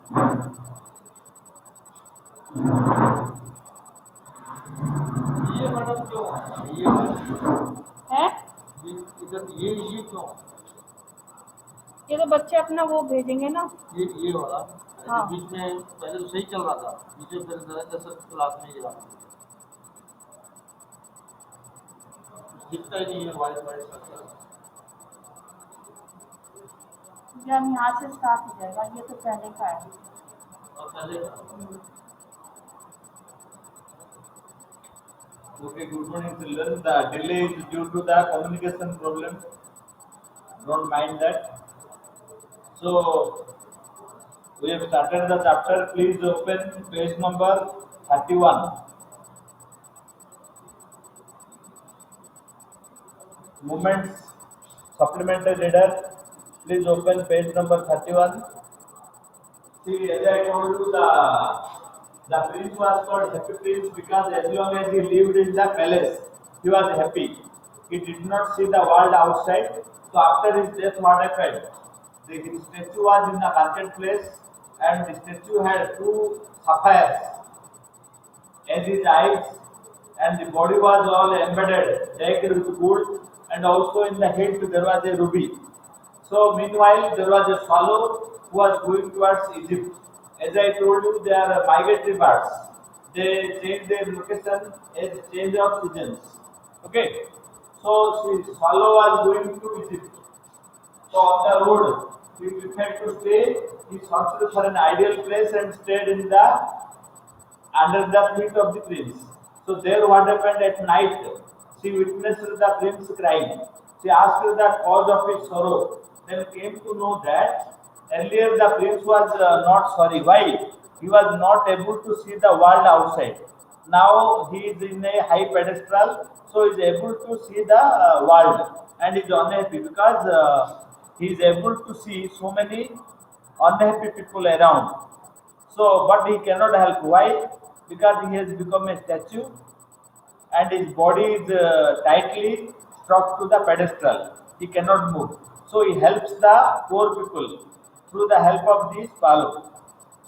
ये मैडम क्यों है है? इधर ये क्यों? ये तो बच्चे अपना वो भेजेंगे ना। ये वाला हाँ। बीच में पहले तो सही चल रहा था, बीच में फिर दरअसल क्लास में गिरा, दिखता ही नहीं है वाइट वाइट। जब यहाँ से स्टार्ट हो जाएगा, ये तो पहले का है। और पहले Okay, good morning, children. The delay is due to the communication problem. Don't mind that. So, we have started the chapter. Please open page number 31. Movements, supplementary reader. Please open page number 31. See, as I told you, the prince was called Happy Prince because as long as he lived in the palace, he was happy. He did not see the world outside. So after his death, what happened? His statue was in the marketplace, and the statue had two sapphires as his eyes, and the body was all embedded, decked with gold, and also in the head there was a ruby. So meanwhile, there was a swallow who was going towards Egypt. As I told you, they are migratory birds. They change their location as change of seasons. Okay. So the swallow was going to Egypt. So on the road, he preferred to stay. He searched for an ideal place and stayed in the under the feet of the prince. So there what happened at night, she witnessed the prince crying. She asked the cause of his sorrow. Then came to know that earlier the prince was not sorry. Why? He was not able to see the world outside. Now he is in a high pedestal, so he is able to see the world and is unhappy because he is able to see so many unhappy people around. So, but he cannot help. Why? Because he has become a statue and his body is tightly stuck to the pedestal. He cannot move. So, he helps the poor people through the help of the swallow.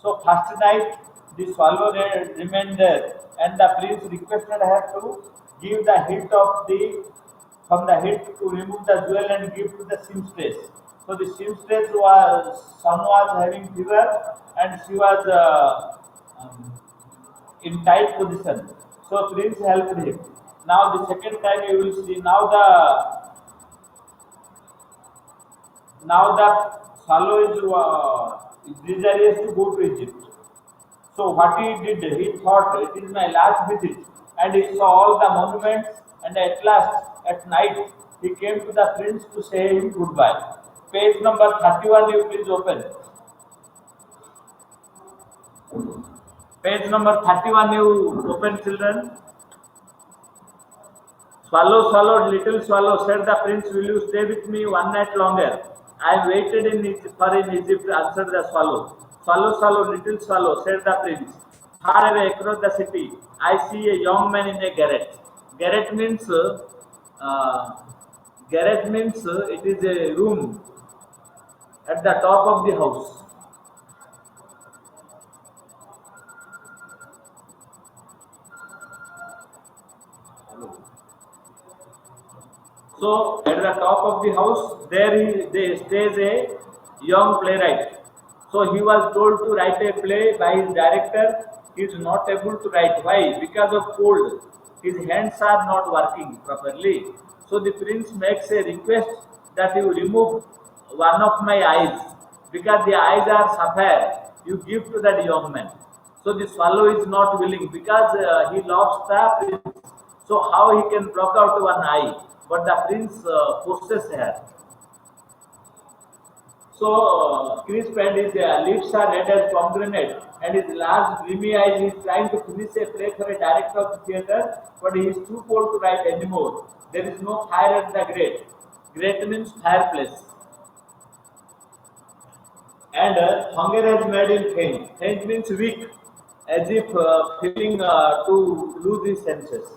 So, first night the swallow remained there, and the prince requested her to give the heat of the from the head to remove the jewel and give to the seamstress. So the seamstress was son was having fever and she was in tight position. So prince helped him. Now the second time you will see now the swallow is desirous to go to Egypt. So what he did, he thought it is my last visit, and he saw all the monuments, and at last, at night, he came to the prince to say him goodbye. Page number 31, you please open. Page number 31, you open, children. Swallow, swallow, little swallow, said the prince, will you stay with me one night longer? I waited in Egypt, answered the swallow. Swallow, swallow, little swallow, said the prince. Far away across the city, I see a young man in a garret. Garret means it is a room at the top of the house. So at the top of the house, there stays a young playwright. So he was told to write a play by his director. He is not able to write. Why? Because of cold. His hands are not working properly. So the prince makes a request that you remove one of my eyes because the eyes are sapphire. You give to that young man. So the swallow is not willing because he loves the prince. So how he can pluck out one eye? But the prince forces her. So crisp and his lips are red as pomegranate, and his large dreamy eyes. He is trying to finish a play for a director of the theatre, but he is too cold to write anymore. There is no fire at the grate. Grate means fireplace. And hunger has made him faint. Faint means weak, as if feeling to lose his senses.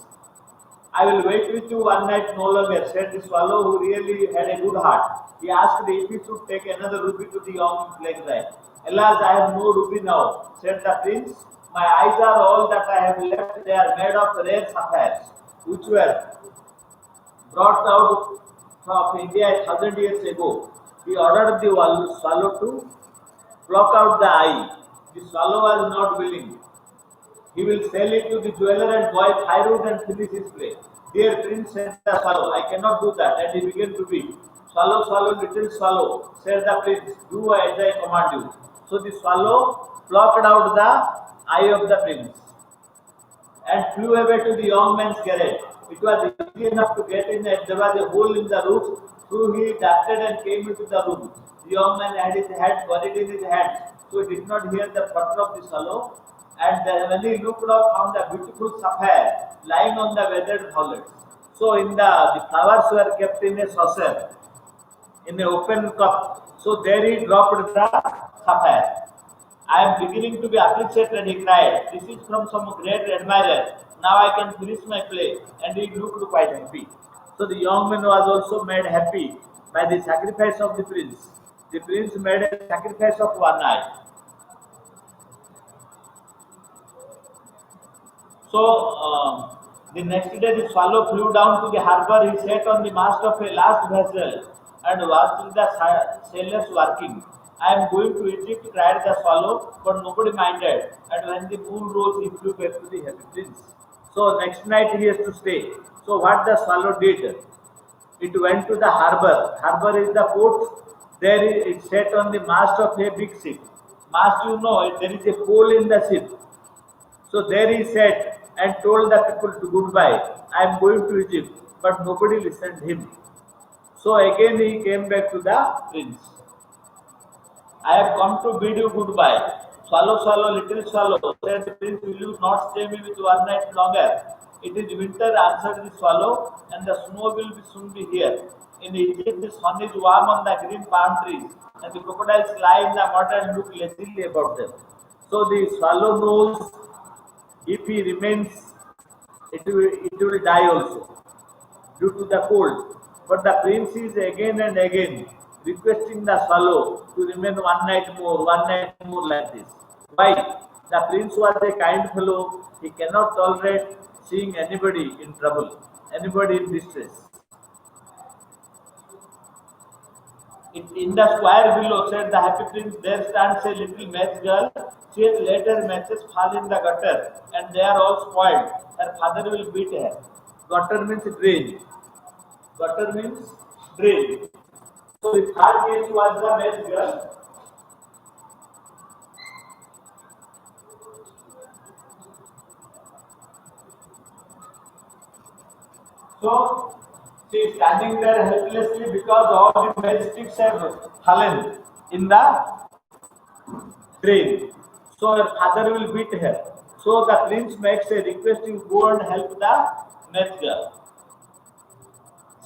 I will wait with you one night no longer, said the swallow, who really had a good heart. He asked if he should take another rupee to the young playwright. Alas, I have no ruby now, said the prince. My eyes are all that I have left. They are made of rare sapphires, which were brought out from India 1,000 years ago. He ordered the swallow to pluck out the eye. The swallow was not willing. He will sell it to the jeweler and buy firewood and finish his play. Dear prince, said the swallow, I cannot do that. And he began to weep. Swallow, swallow, little swallow, said the prince, do as I command you. So the swallow plucked out the eye of the prince and flew away to the young man's garret. It was easy enough to get in, and there was a hole in the roof. Through he darted and came into the room. The young man had his head buried in his hands, so he did not hear the flutter of the swallow. And when he looked up, found a beautiful sapphire lying on the weathered violets. So in the flowers were kept in a saucer, in an open cup. So there he dropped the sapphire. I am beginning to be appreciated, he cried. This is from some great admirer. Now I can finish my play. And he looked quite happy. So the young man was also made happy by the sacrifice of the prince. The prince made a sacrifice of one eye. So the next day the swallow flew down to the harbour. He sat on the mast of a large vessel and watched the sailors working. I am going to Egypt, cried the swallow, but nobody minded. And when the moon rose, he flew back to the happy prince. So next night he has to stay. So what the swallow did? It went to the harbour. Harbour is the port. There it sat on the mast of a big ship. Mast, you know, there is a pole in the ship. So there he sat and told the people to goodbye. I am going to Egypt, but nobody listened him. So again he came back to the prince. I have come to bid you goodbye. Swallow, swallow, little swallow, said the prince, will you not stay me with 1 night longer? It is winter, answered the swallow, and the snow will soon be here. In Egypt, the sun is warm on the green palm trees, and the crocodiles lie in the mud and look lazily about them. So the swallow knows if he remains, it will die also due to the cold. But the prince is again and again requesting the swallow to remain 1 night more like this. Why? The prince was a kind fellow. He cannot tolerate seeing anybody in trouble, anybody in distress. In the square below, said the happy prince, there stands a little match girl. She has let her matches fall in the gutter, and they are all spoiled. Her father will beat her. Gutter means drain. Gutter means drain. So the third case was the match girl. So she is standing there helplessly because all the matchsticks have fallen in the drain. So her father will beat her. So the prince makes a request to go and help the match girl.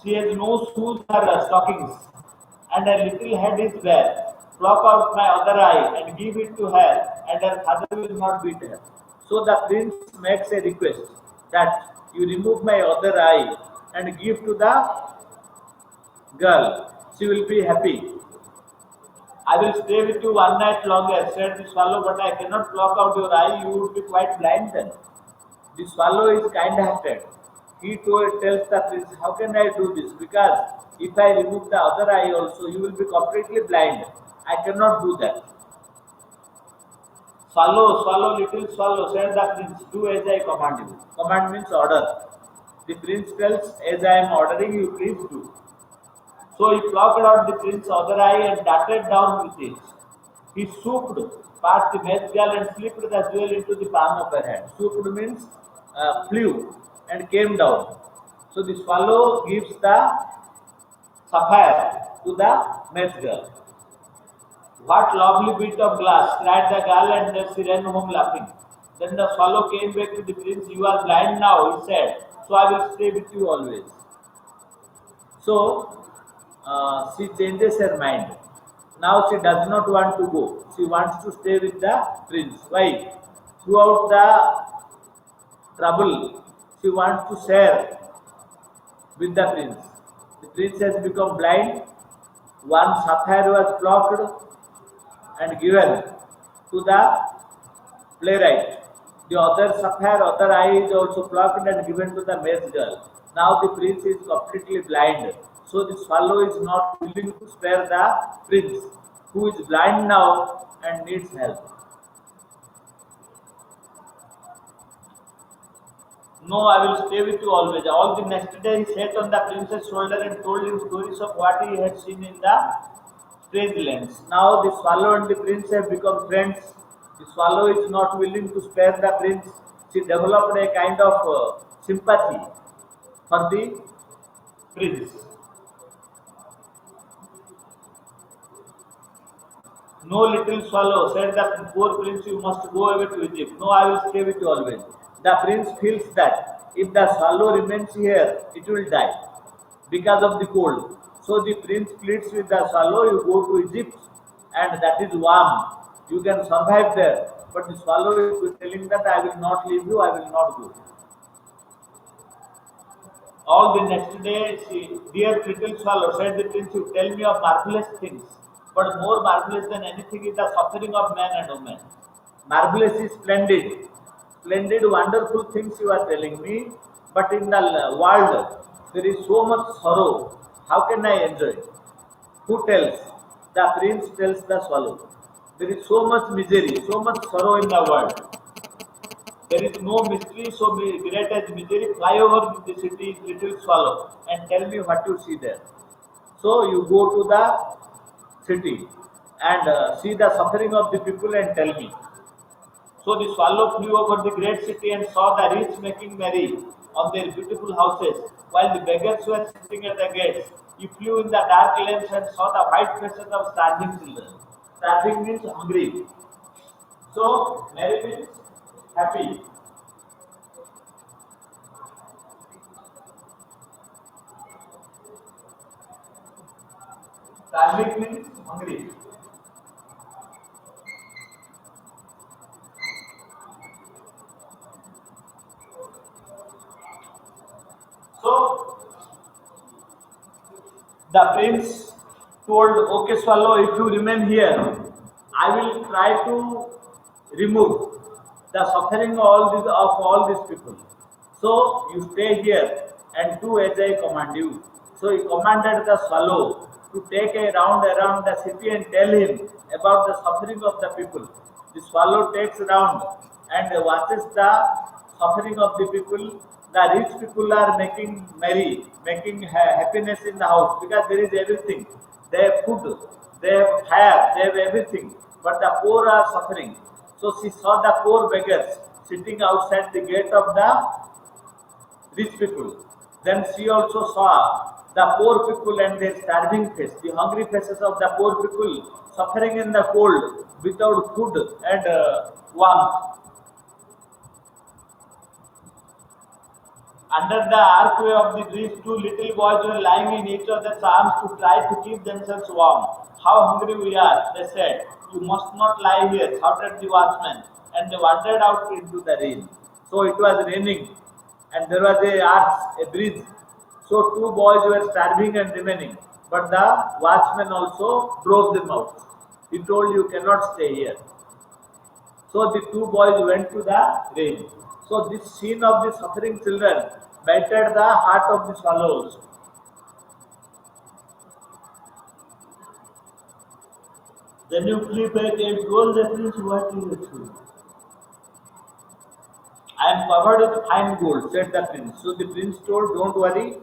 She has no shoes or stockings, and her little head is bare. Pluck out my other eye and give it to her, and her father will not beat her. So the prince makes a request that you remove my other eye and give to the girl. She will be happy. I will stay with you 1 night longer, said the swallow, but I cannot pluck out your eye. You would be quite blind then. The swallow is kind-hearted. He tells the prince, how can I do this? Because if I remove the other eye also, you will be completely blind. I cannot do that. Swallow, swallow, little swallow, said the prince, do as I command you. Command means order. The prince tells, as I am ordering you, please do. So he plucked out the prince's other eye and darted down with it. He swooped past the match girl and slipped the jewel into the palm of her hand. Swooped means flew and came down. So the swallow gives the sapphire to the match girl. What lovely bit of glass, cried the girl, and then she ran home laughing. Then the swallow came back to the prince. You are blind now, he said, so I will stay with you always. So she changes her mind. Now she does not want to go. She wants to stay with the prince. Why? Throughout the trouble, she wants to share with the prince. The prince has become blind. One sapphire was plucked, and given to the playwright. The other sapphire, other eye is also plucked and given to the maid girl. Now the prince is completely blind. So the swallow is not willing to spare the prince, who is blind now and needs help. No, I will stay with you always. All the next day he sat on the prince's shoulder and told him stories of what he had seen in the strange lands. Now the swallow and the prince have become friends. The swallow is not willing to spare the prince. She developed a kind of sympathy for the prince. No, little swallow, said the poor prince, you must go away to Egypt. No, I will stay with you always. The prince feels that if the swallow remains here, it will die because of the cold. So the prince pleads with the swallow, you go to Egypt and that is warm. You can survive there. But the swallow is telling that I will not leave you, I will not go. All the next day, dear little swallow, said the prince, you tell me of marvelous things. But more marvelous than anything is the suffering of man and woman. Marvelous is splendid. Splendid, wonderful things you are telling me. But in the world, there is so much sorrow. How can I enjoy? Who tells? The prince tells the swallow. There is so much misery, so much sorrow in the world. There is no mystery so great as misery. Fly over the city, little swallow, and tell me what you see there. So you go to the city and see the suffering of the people and tell me. So the swallow flew over the great city and saw the rich making merry on their beautiful houses, while the beggars were sitting at the gates. He flew in the dark lanes and saw the white faces of starving children. Starving means hungry. So merry means happy. Starving means hungry. So the prince told, okay swallow, if you remain here, I will try to remove the suffering of all these people. So you stay here and do as I command you. So he commanded the swallow to take a round around the city and tell him about the suffering of the people. The swallow takes round and watches the suffering of the people. The rich people are making merry, making happiness in the house because there is everything. They have food, they have fire, they have everything. But the poor are suffering. So she saw the poor beggars sitting outside the gate of the rich people. Then she also saw the poor people and their starving face, the hungry faces of the poor people suffering in the cold without food and warmth. Under the archway of the bridge, two little boys were lying in each other's arms to try to keep themselves warm. How hungry we are, they said. You must not lie here, shouted the watchman, and they wandered out into the rain. So it was raining, and there was a arch, a bridge. So two boys were starving and remaining, but the watchman also drove them out. He told, you cannot stay here. So the two boys went to the rain. So this scene of the suffering children melted the heart of the swallows. Then you flee back and told the prince what you have seen. I am covered with fine gold, said the prince. So the prince told, don't worry,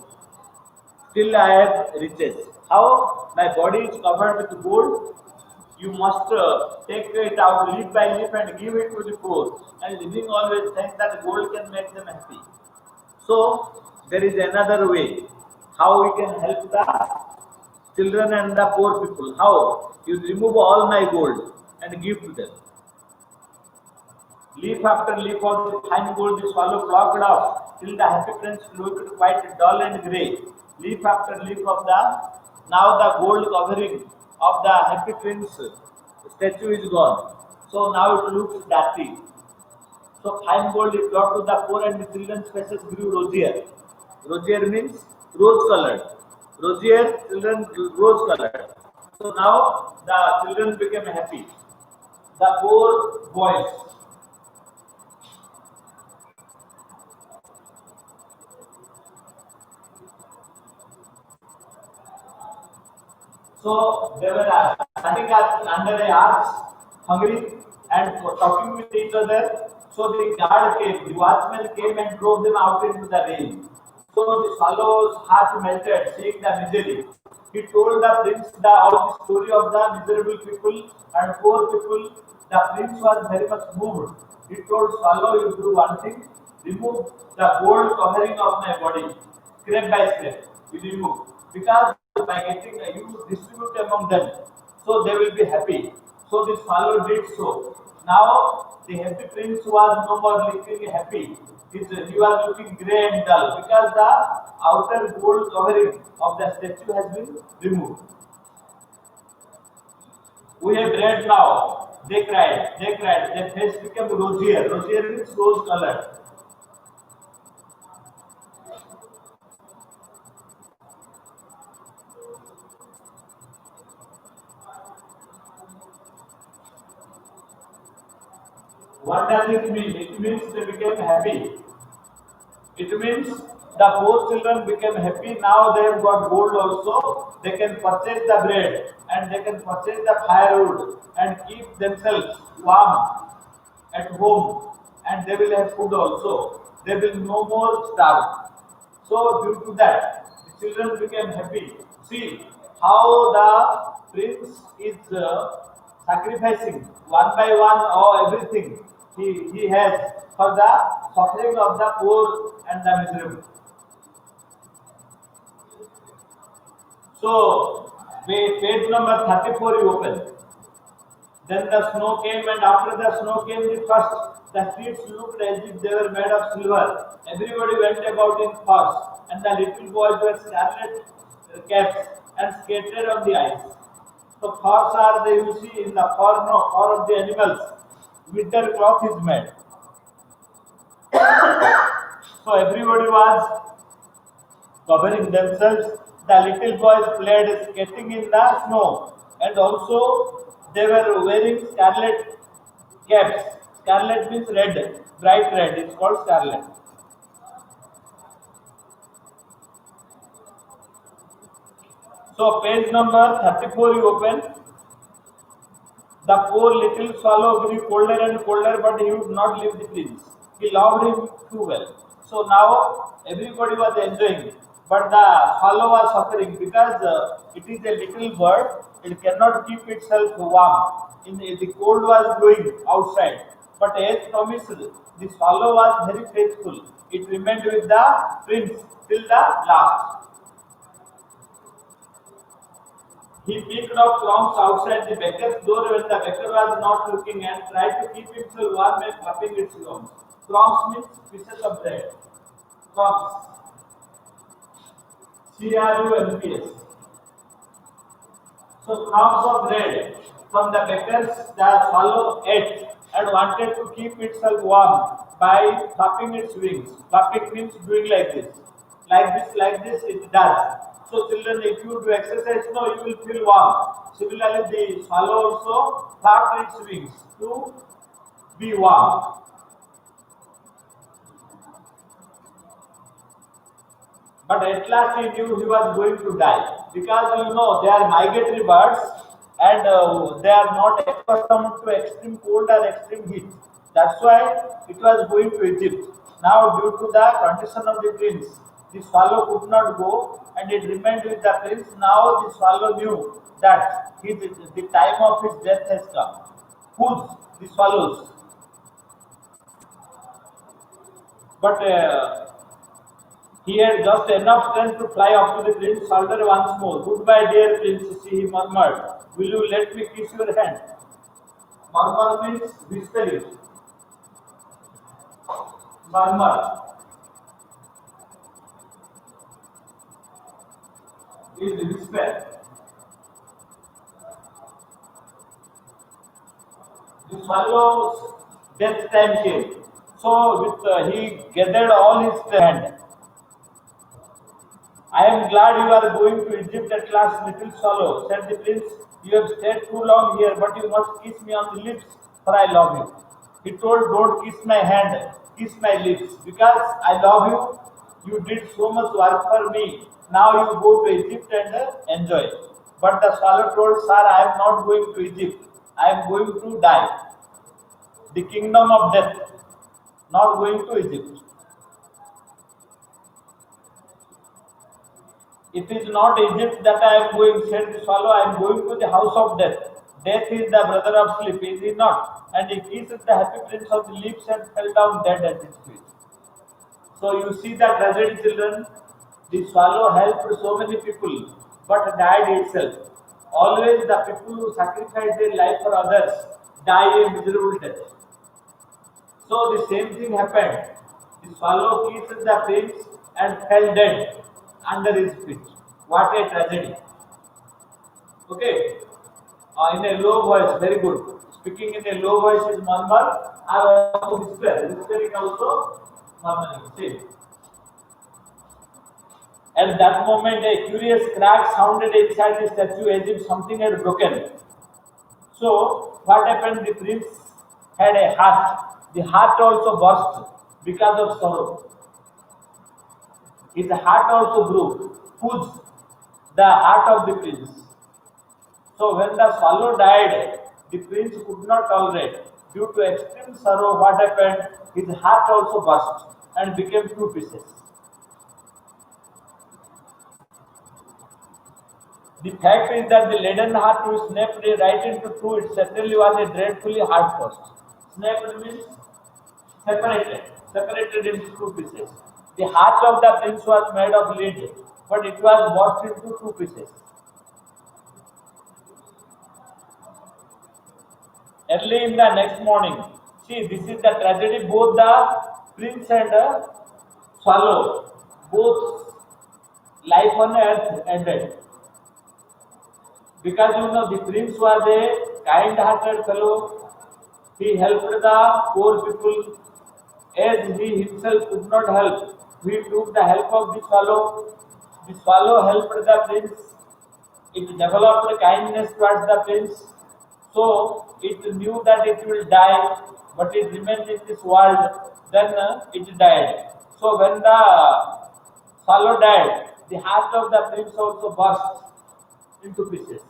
still I have riches. How? My body is covered with gold. You must take it out leaf by leaf and give it to the poor. And living always thank that gold can make them happy. So there is another way how we can help the children and the poor people. How? You remove all my gold and give to them. Leaf after leaf of the fine gold the swallow plucked off till the happy prince looked quite dull and grey. Leaf after leaf of now the gold covering of the happy prince statue is gone. So now it looks dirty. So fine gold is brought to the poor and the children's faces grew rosier. Rosier means rose colored. Rosier, children rose colored. So now the children became happy. the 4 boys. So they were standing under a arch, hungry and talking with each other. So the guard came, the watchman came and drove them out into the rain. So the swallow's heart melted, seeing the misery. He told the prince all the story of the miserable people and poor people. The prince was very much moved. He told Swallow, you do one thing, remove the gold covering of my body, scrape by scrape, you remove. Because by getting you distribute among them, so they will be happy. So the swallow did so. Now the happy prince was no more looking happy. He was looking grey and dull because the outer gold covering of the statue has been removed. We have bread now. They cried, their face became rosier. Rosier means rose colored. What does it mean? It means they became happy. It means the 4 children became happy. Now they have got gold also. They can purchase the bread and they can purchase the firewood and keep themselves warm at home, and they will have food also. They will no more starve. So due to that, the children became happy. See how the prince is sacrificing one by one or everything he has for the suffering of the poor and the miserable. So page number 34 you open. Then the snow came, and after the snow came the frost. The streets looked as if they were made of silver. Everybody went about in furs, and the little boys were scarlet caps and skated on the ice. So furs are they you see in the fur of the animals. Winter cloth is made. So everybody was covering themselves. The little boys played skating in the snow, and also they were wearing scarlet caps. Scarlet means red, bright red. It's called scarlet. So page number 34 you open. The poor little swallow grew colder and colder, but he would not leave the prince. He loved him too well. So now everybody was enjoying, but the swallow was suffering because it is a little bird. It cannot keep itself warm. The cold was blowing outside, but as promised, the swallow was very faithful. It remained with the prince till the last. He picked up crumbs outside the baker's door when the baker was not looking and tried to keep himself warm by flapping its gums. Crumbs means pieces of bread. Crumbs. CRUMPS. So crumbs of bread from the baker's, the swallow ate and wanted to keep itself warm by flapping its wings. Flapping means doing like this. Like this it does. So children, if you do exercise now, you will feel warm. Similarly, the swallow also flapped its wings to be warm. But at last he knew he was going to die because they are migratory birds and they are not accustomed to extreme cold or extreme heat. That's why it was going to Egypt. Now, due to the condition of the prince, the swallow could not go and it remained with the prince. Now the swallow knew that the time of his death has come. Whose? The swallows. But he had just enough strength to fly up to the prince's shoulder once more. Goodbye, dear prince, he murmured. Will you let me kiss your hand? Murmur means whispering. Murmur is whisper. The swallow's death time came. So he gathered all his strength. I am glad you are going to Egypt at last, little swallow, said the prince. You have stayed too long here, but you must kiss me on the lips for I love you. He told, don't kiss my hand, kiss my lips, because I love you. You did so much work for me. Now you go to Egypt and enjoy. But the swallow told, sir, I am not going to Egypt. I am going to die. The kingdom of death, not going to Egypt. It is not Egypt that I am going, said the swallow, I am going to the house of death. Death is the brother of sleep, is he not? And he kissed the happy prince of the lips and fell down dead at his feet. So you see the tragedy, children. The swallow helped so many people, but died itself. Always the people who sacrifice their life for others die a miserable death. So the same thing happened. The swallow kissed the prince and fell dead under his feet. What a tragedy. Okay. In a low voice, very good. Speaking in a low voice is normal. I also whisper. Whispering also normal. See. At that moment, a curious crack sounded inside the statue as if something had broken. So, what happened? The prince had a heart. The heart also burst because of sorrow. His heart also broke. Whose? The heart of the prince. So, when the swallow died, the prince could not tolerate. Due to extreme sorrow, what happened? His heart also burst and became two pieces. The fact is that the leaden heart was snapped right into two. It certainly was a dreadfully hard post. Snapped means separated into two pieces. The heart of the prince was made of lead, but it was burst into two pieces. Early in the next morning, see, this is the tragedy. Both the prince and the swallow, both life on earth ended. Because the prince was a kind-hearted fellow. He helped the poor people as he himself could not help. He took the help of the swallow. The swallow helped the prince. It developed kindness towards the prince. So it knew that it will die, but it remained in this world. Then it died. So when the swallow died, the heart of the prince also burst into pieces.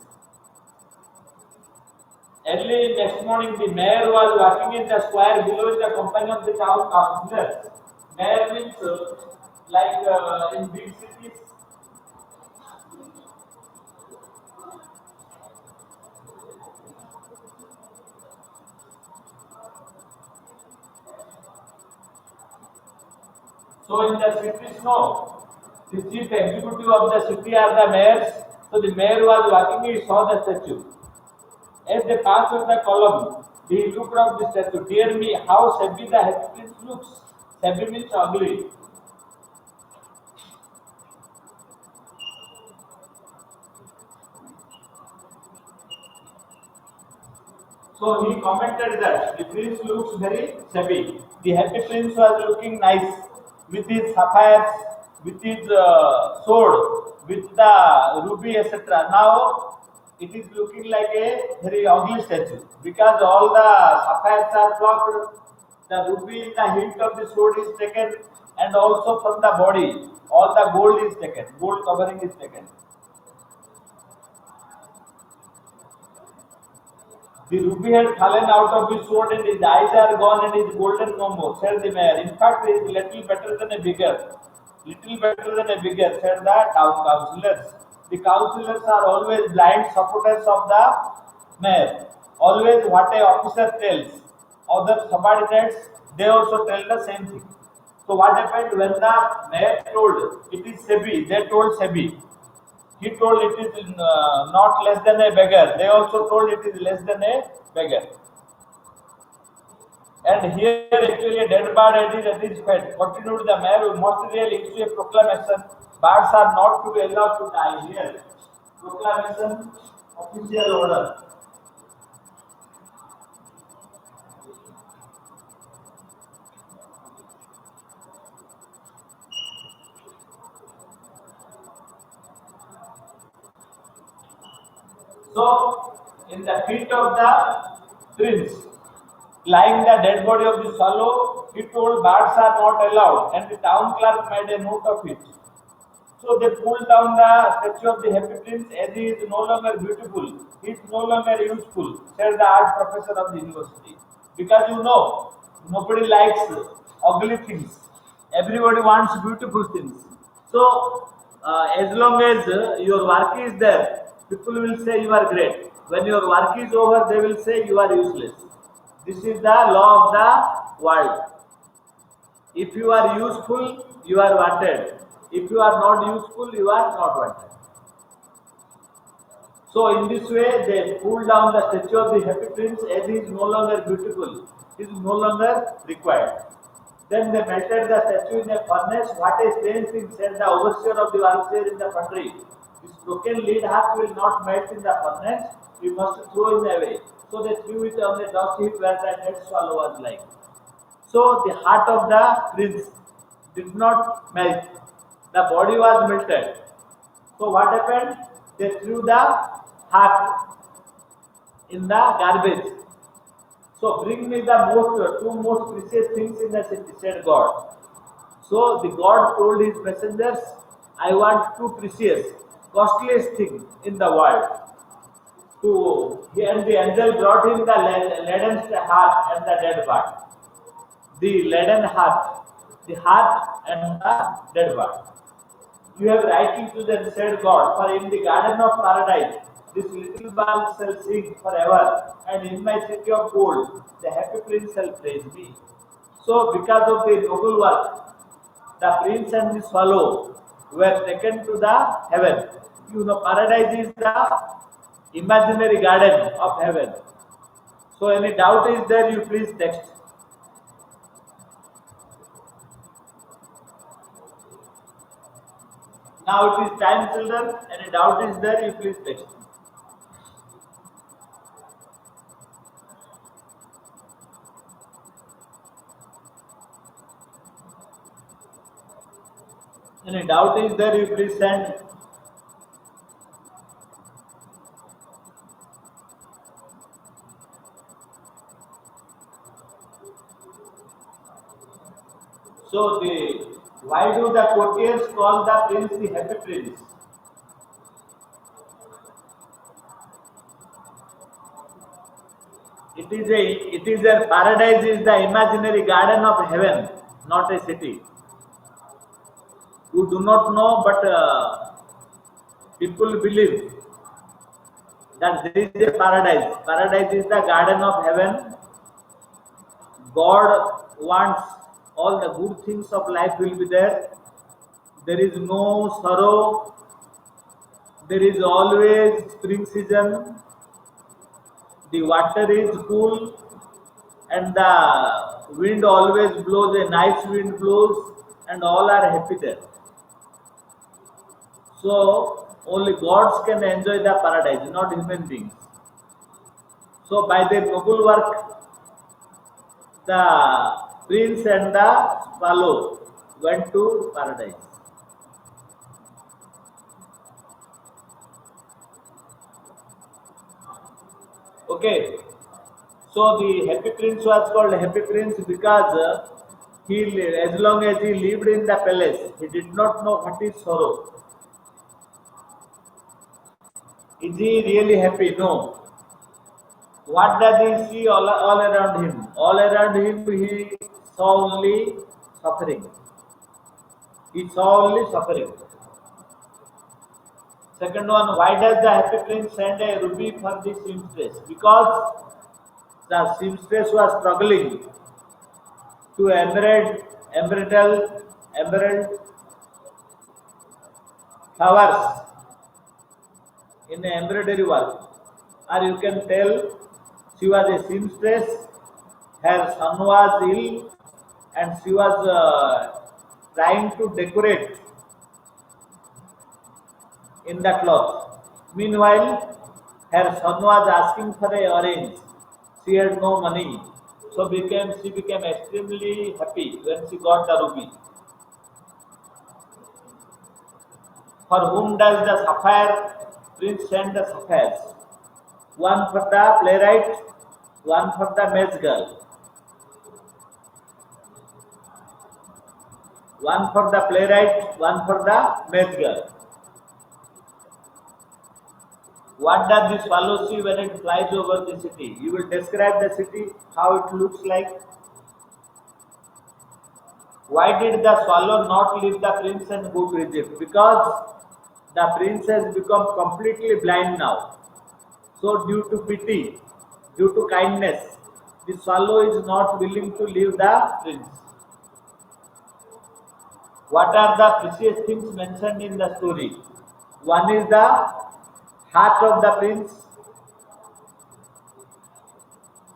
Early next morning, the mayor was walking in the square below in the company of the town councillors. Mayor means in big cities. So in the cities, no, the chief executive of the city are the mayors. So the mayor was walking, he saw the statue. As they passed with the column, he looked up the statue. Dear me, how shabby the happy prince looks. Shabby means ugly. So he commented that the prince looks very shabby. The happy prince was looking nice with his sapphires, with his sword, with the ruby, etc. Now it is looking like a very ugly statue because all the sapphires are plucked, the ruby in the hilt of the sword is taken, and also from the body, all the gold is taken, gold covering is taken. The ruby had fallen out of his sword and his eyes are gone and his golden no more, said the mayor. In fact, he is little better than a beggar. Little better than a beggar, said the town councillors. The councillors are always blind supporters of the mayor. Always what a officer tells, other subordinates, they also tell the same thing. So what happened when the mayor told it is shabby, they told shabby. He told it is not less than a beggar. They also told it is less than a beggar. And here actually a dead bird at his head. Continued the mayor who must really issue a proclamation. Birds are not to be allowed to die here. Proclamation, official order. So, in the feet of the prince, lying the dead body of the swallow, he told birds are not allowed, and the town clerk made a note of it. So they pulled down the statue of the Happy Prince as he is no longer beautiful, he is no longer useful, said the art professor of the university. Because nobody likes ugly things. Everybody wants beautiful things. So as long as your work is there, people will say you are great. When your work is over, they will say you are useless. This is the law of the world. If you are useful, you are wanted. If you are not useful, you are not wanted. So in this way, they pulled down the statue of the Happy Prince as he is no longer beautiful. He is no longer required. Then they melted the statue in a furnace. What a strange thing, said the overseer of the workshop in the country. This broken lead heart will not melt in the furnace. We must throw it away. So they threw it on the dust heap where the dead swallow was lying. So the heart of the prince did not melt. The body was melted. So what happened? They threw the heart in the garbage. So bring me the two most precious things in the city, said God. So the God told his messengers, I want two precious, costliest things in the world. And the angel brought him the leaden heart and the dead body. The leaden heart, the heart and the dead body. You have rightly chosen, said God, for in the garden of paradise, this little bird shall sing forever, and in my city of gold, the Happy Prince shall praise me. So, because of the noble work, the prince and the swallow were taken to the heaven. Paradise is the imaginary garden of heaven. So, any doubt is there, you please text. Now it is time, children. Any doubt is there, you please text. Any doubt is there, you please send. So why do the courtiers call the prince the Happy Prince? It is a paradise is the imaginary garden of heaven, not a city. You do not know, but people believe that there is a paradise. Paradise is the garden of heaven. God wants all the good things of life will be there. There is no sorrow. There is always spring season. The water is cool and the wind always blows, a nice wind blows, and all are happy there. So only gods can enjoy the paradise, not human beings. So by their noble work, the prince and the swallow went to paradise. Okay. So the Happy Prince was called Happy Prince because as long as he lived in the palace, he did not know what is sorrow. Is he really happy? No. What does he see all around him? All around him he saw only suffering. He saw only suffering. Second one, why does the Happy Prince send a ruby for the seamstress? Because the seamstress was struggling to embroider flowers in the embroidery work. Or you can tell she was a seamstress, her son was ill and she was trying to decorate in the cloth. Meanwhile, her son was asking for a orange. She had no money. So she became extremely happy when she got the ruby. For whom does the sapphire prince send the sapphires? One for the playwright, one for the maid girl. One for the playwright, one for the math girl. What does the swallow see when it flies over the city? You will describe the city, how it looks like. Why did the swallow not leave the prince and go to Egypt? Because the prince has become completely blind now. So due to pity, due to kindness, the swallow is not willing to leave the prince. What are the precious things mentioned in the story? One is the heart of the prince.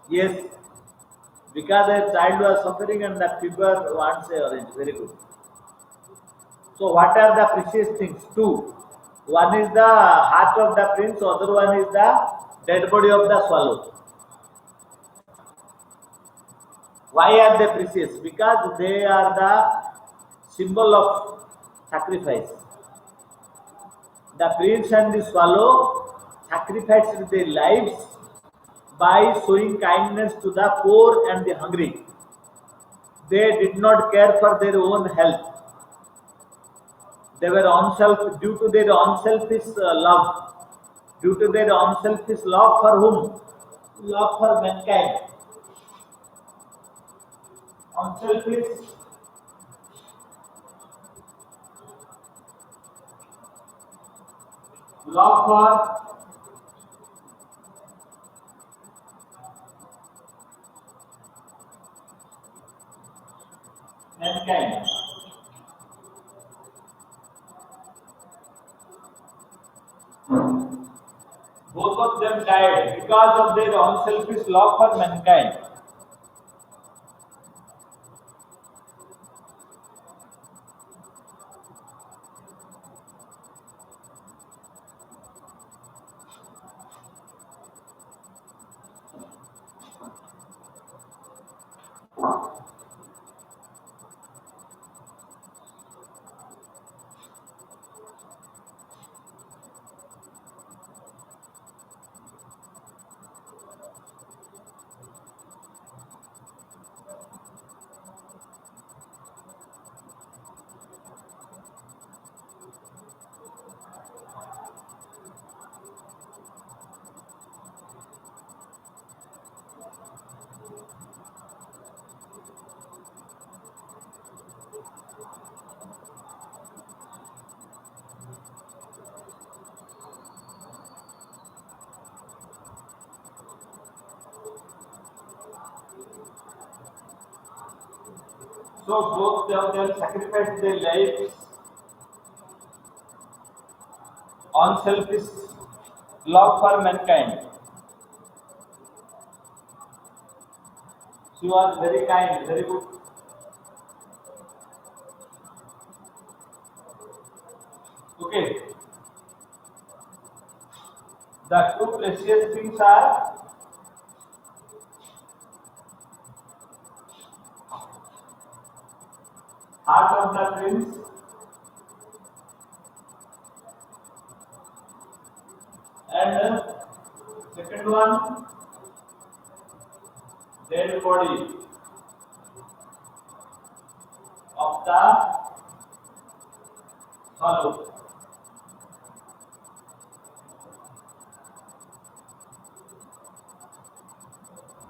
Yes, because a child was suffering and the fever wants a orange. Very good. So what are the precious things? Two. One is the heart of the prince, other one is the dead body of the swallow. Why are they precious? Because they are the symbol of sacrifice. The prince and the swallow sacrificed their lives by showing kindness to the poor and the hungry. They did not care for their own health. They were due to their unselfish love. Due to their unselfish love for whom? Love for mankind. Unselfish love for mankind. Both of them died because of their unselfish love for mankind. So both of them sacrificed their lives, unselfish love for mankind. She was very kind, very good. Okay. The two precious things are heart of the prince and second one dead body of the swallow.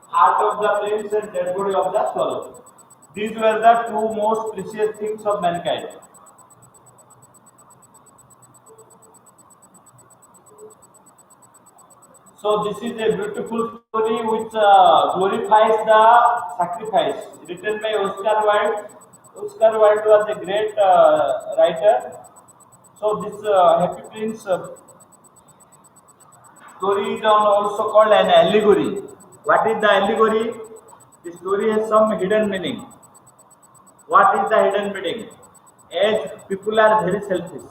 Heart of the prince and dead body of the swallow. These were the two most precious things of mankind. So this is a beautiful story which glorifies the sacrifice, written by Oscar Wilde. Oscar Wilde was a great writer. So this Happy Prince story is also called an allegory. What is the allegory? The story has some hidden meaning. What is the hidden meaning? As people are very selfish.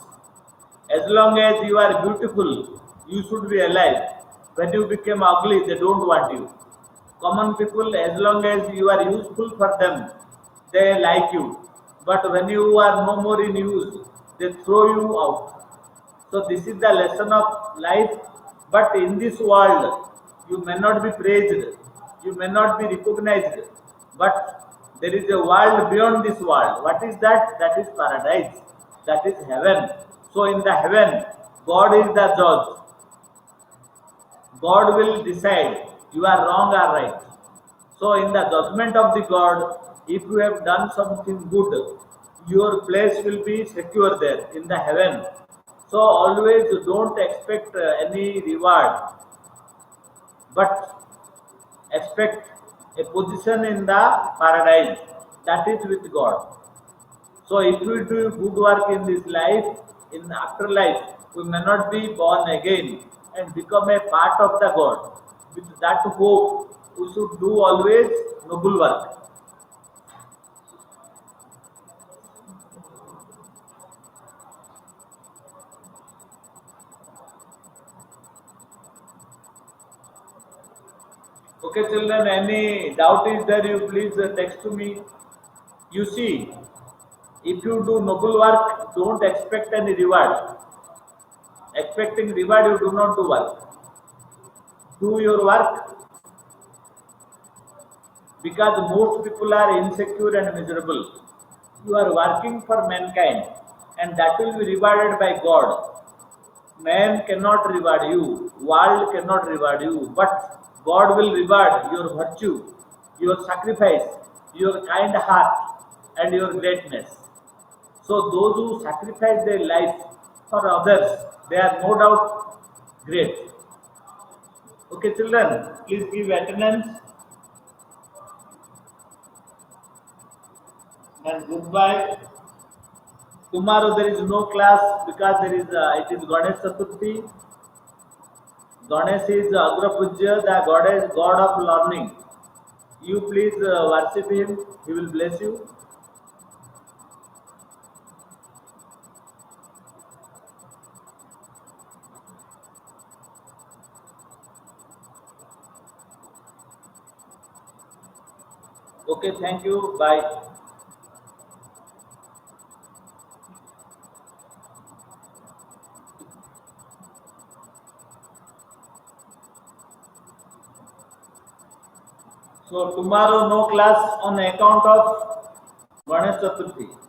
As long as you are beautiful, you should be alive. When you become ugly, they don't want you. Common people, as long as you are useful for them, they like you. But when you are no more in use, they throw you out. So this is the lesson of life. But in this world, you may not be praised, you may not be recognized, but there is a world beyond this world. What is that? That is paradise. That is heaven. So in the heaven, God is the judge. God will decide you are wrong or right. So in the judgment of the God, if you have done something good, your place will be secure there in the heaven. So always don't expect any reward, but expect a position in the paradise. That is with God. So if we do good work in this life, in afterlife, we may not be born again and become a part of the God. With that hope, we should do always noble work. Okay, children, any doubt is there, you please text to me. You see, if you do noble work, don't expect any reward. Expecting reward, you do not do work. Do your work, because most people are insecure and miserable. You are working for mankind, and that will be rewarded by God. Man cannot reward you, world cannot reward you, but God will reward your virtue, your sacrifice, your kind heart, and your greatness. So those who sacrifice their life for others, they are no doubt great. Okay, children, please give attendance and goodbye. Tomorrow there is no class because it is Ganesh Chaturthi. Ganesh is Agra Pujya, the goddess, God of learning. You please worship him, he will bless you. Okay, thank you, bye. So tomorrow no class on account of Ganesh Chaturthi.